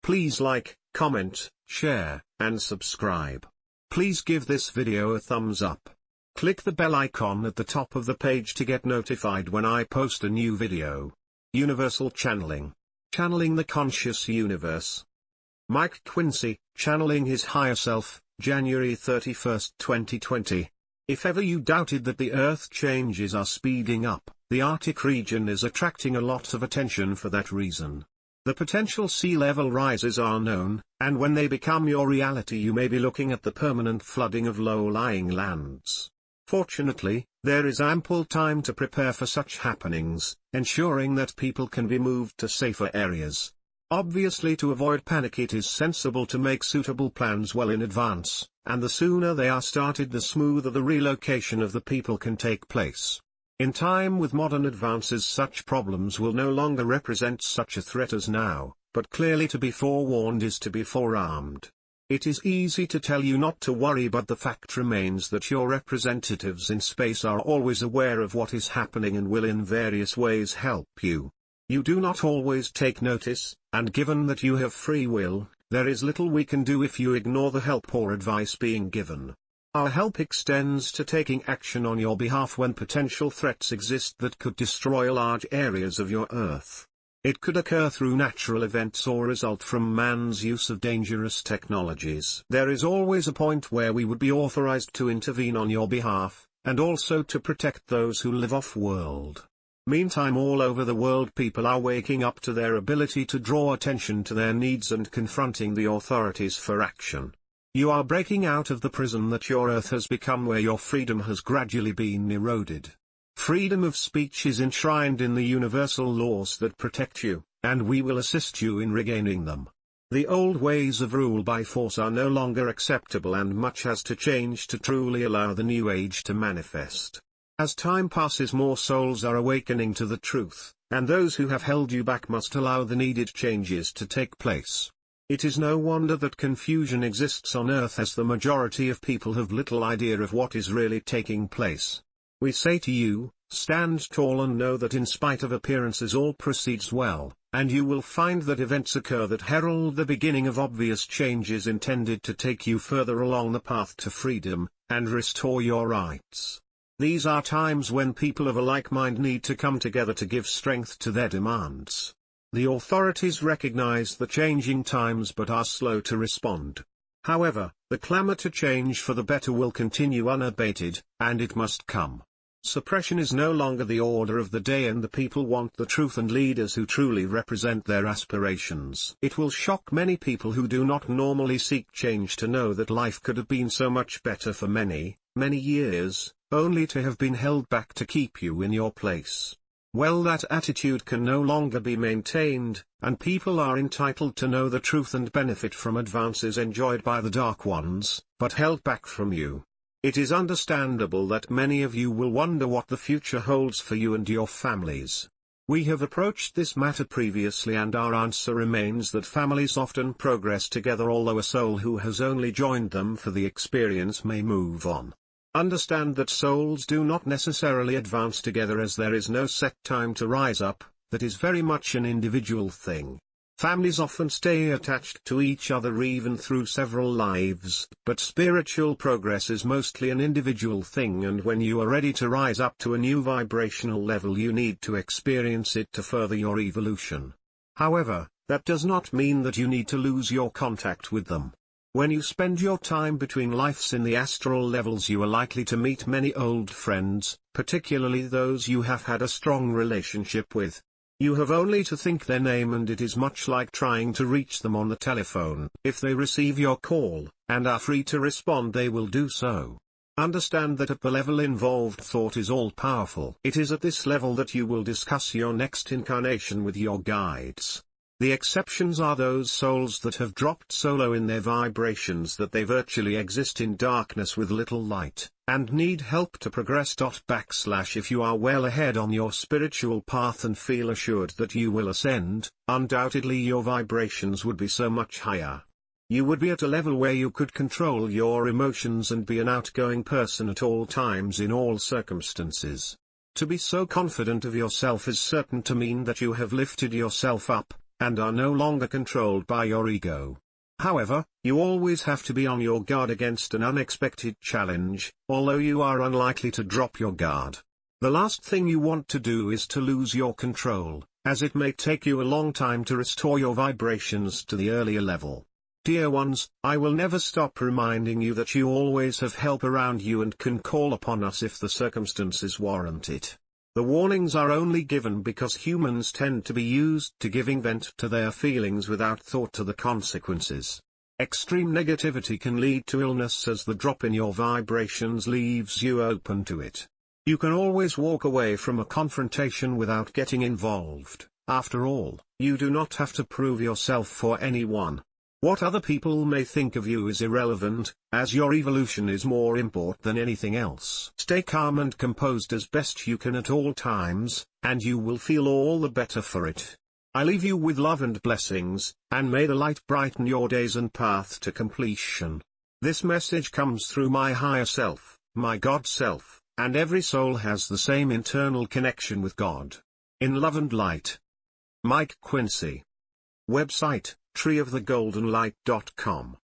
Please like, comment, share, and subscribe. Please give this video a thumbs up. Click the bell icon at the top of the page to get notified when I post a new video. Universal Channeling. Channeling the Conscious Universe. Mike Quinsey, Channeling His Higher Self, January 31, 2020. If ever you doubted that the Earth changes are speeding up, the Arctic region is attracting a lot of attention for that reason. The potential sea level rises are known, and when they become your reality you may be looking at the permanent flooding of low-lying lands. Fortunately, there is ample time to prepare for such happenings, ensuring that people can be moved to safer areas. Obviously, to avoid panic, it is sensible to make suitable plans well in advance, and the sooner they are started the smoother the relocation of the people can take place. In time, with modern advances, such problems will no longer represent such a threat as now, but clearly to be forewarned is to be forearmed. It is easy to tell you not to worry, but the fact remains that your representatives in space are always aware of what is happening and will in various ways help you. You do not always take notice, and given that you have free will, there is little we can do if you ignore the help or advice being given. Our help extends to taking action on your behalf when potential threats exist that could destroy large areas of your Earth. It could occur through natural events or result from man's use of dangerous technologies. There is always a point where we would be authorized to intervene on your behalf, and also to protect those who live off-world. Meantime, all over the world people are waking up to their ability to draw attention to their needs and confronting the authorities for action. You are breaking out of the prison that your Earth has become, where your freedom has gradually been eroded. Freedom of speech is enshrined in the universal laws that protect you, and we will assist you in regaining them. The old ways of rule by force are no longer acceptable, and much has to change to truly allow the new age to manifest. As time passes, more souls are awakening to the truth, and those who have held you back must allow the needed changes to take place. It is no wonder that confusion exists on Earth, as the majority of people have little idea of what is really taking place. We say to you, stand tall and know that in spite of appearances all proceeds well, and you will find that events occur that herald the beginning of obvious changes intended to take you further along the path to freedom, and restore your rights. These are times when people of a like mind need to come together to give strength to their demands. The authorities recognize the changing times but are slow to respond. However, the clamor to change for the better will continue unabated, and it must come. Suppression is no longer the order of the day, and the people want the truth and leaders who truly represent their aspirations. It will shock many people who do not normally seek change to know that life could have been so much better for many, many years, only to have been held back to keep you in your place. Well, that attitude can no longer be maintained, and people are entitled to know the truth and benefit from advances enjoyed by the Dark Ones, but held back from you. It is understandable that many of you will wonder what the future holds for you and your families. We have approached this matter previously, and our answer remains that families often progress together, although a soul who has only joined them for the experience may move on. Understand that souls do not necessarily advance together, as there is no set time to rise up. That is very much an individual thing. Families often stay attached to each other even through several lives, but spiritual progress is mostly an individual thing, and when you are ready to rise up to a new vibrational level you need to experience it to further your evolution. However, that does not mean that you need to lose your contact with them. When you spend your time between lives in the astral levels, you are likely to meet many old friends, particularly those you have had a strong relationship with. You have only to think their name, and it is much like trying to reach them on the telephone. If they receive your call, and are free to respond, they will do so. Understand that at the level involved, thought is all-powerful. It is at this level that you will discuss your next incarnation with your guides. The exceptions are those souls that have dropped so low in their vibrations that they virtually exist in darkness with little light, and need help to progress. If you are well ahead on your spiritual path and feel assured that you will ascend, undoubtedly your vibrations would be so much higher. You would be at a level where you could control your emotions and be an outgoing person at all times in all circumstances. To be so confident of yourself is certain to mean that you have lifted yourself up, and are no longer controlled by your ego. However, you always have to be on your guard against an unexpected challenge, although you are unlikely to drop your guard. The last thing you want to do is to lose your control, as it may take you a long time to restore your vibrations to the earlier level. Dear ones, I will never stop reminding you that you always have help around you and can call upon us if the circumstances warrant it. The warnings are only given because humans tend to be used to giving vent to their feelings without thought to the consequences. Extreme negativity can lead to illness as the drop in your vibrations leaves you open to it. You can always walk away from a confrontation without getting involved. After all, you do not have to prove yourself for anyone. What other people may think of you is irrelevant, as your evolution is more important than anything else. Stay calm and composed as best you can at all times, and you will feel all the better for it. I leave you with love and blessings, and may the light brighten your days and path to completion. This message comes through my higher self, my God self, and every soul has the same internal connection with God. In love and light. Mike Quinsey. Website, treeofthegoldenlight.com